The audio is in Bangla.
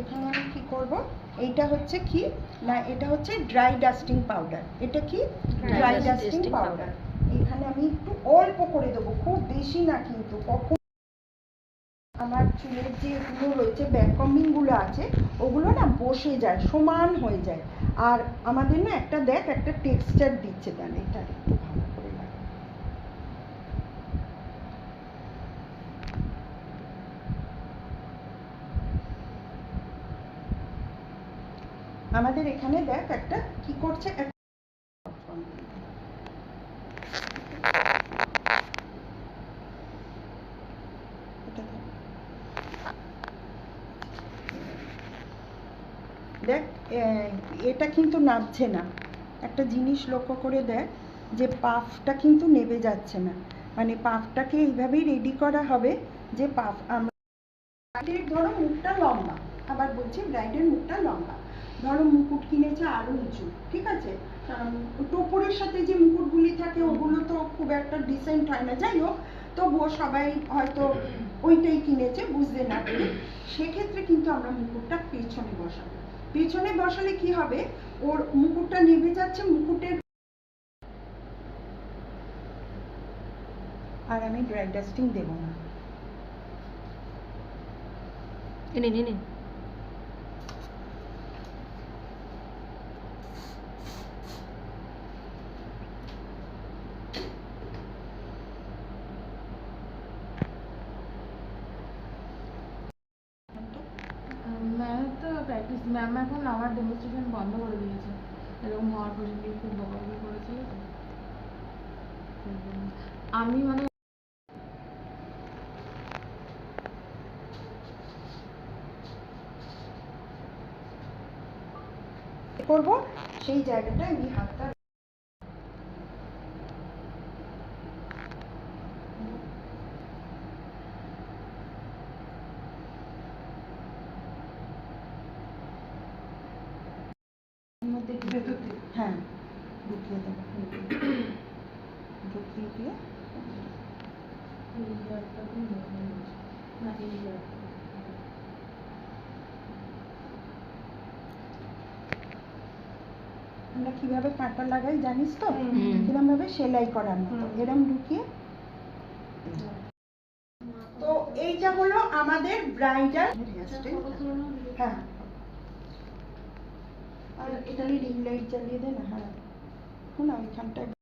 এখানে আমি কি করব, এইটা হচ্ছে কি না, এটা হচ্ছে ড্রাই ডাস্টিং পাউডার। এটা কি ড্রাই ডাস্টিং পাউডার। এখানে আমি একটু অল্প করে দেবো, খুব বেশি না কিন্তু। কখন আমার চুলের যে এগুলো রয়েছে ব্যাককম্বিং গুলো আছে ওগুলো না বসে যায়, সমান হয়ে যায়, আর আমাদের না একটা দেখ একটা টেক্সচার দিচ্ছে। তাহলে এটা একটু ভালো করে লাগে। আমাদের এখানে দেখ একটা কি করছে, দেখ এটা কিন্তু নাবছে না। একটা জিনিস লক্ষ্য করে দেখ যে পাফটা কিন্তু নেবে যাচ্ছে না, মানে পাফটাকে এইভাবেই রেডি করা হবে যে পাফ আমরা ধরো মুখটা লম্বা, আবার বলছি ব্রাইডের মুখটা লম্বা, ধরো মুকুট কিনেছে আরো উঁচু, ঠিক আছে, টোপরের সাথে যে মুকুটগুলি থাকে ওগুলো তো খুব একটা ডিসেন্ট হয় না, যাই হোক তবুও সবাই হয়তো ওইটাই কিনেছে বুঝতে না পেরে, সেক্ষেত্রে কিন্তু আমরা মুকুটটা পেছনে বসাবো। পেছনে বসালে কি হবে, ওর মুকুটটা নেমে যাচ্ছে, মুকুটের আর আমি ড্রাই ডাস্টিং দেব না। এনে ম্যাম তো প্র্যাকটিস, ম্যাম এখন আমার ডেমনস্ট্রেশন বন্ধ করে দিয়েছে, এরকম হওয়ার পরে খুব বকাবকি করেছিল তো আমি মানে করব সেই জায়গাটা আমি হাতটা মধ্যে হ্যাঁ ঢুকিয়ে দেবো, ঢুকিয়ে দিয়ে আমরা কিভাবে কাঁটা লাগাই জানিস তো, কিরম ভাবে সেলাই করার মতো এরম ঢুকিয়ে। তো এইটা হলো আমাদের ব্রাইডাল হেয়ারস্টাইল। হ্যাঁ আর এটা রিং লাইট জ্বালিয়ে দে না। হ্যাঁ শোনা ওইখানটায়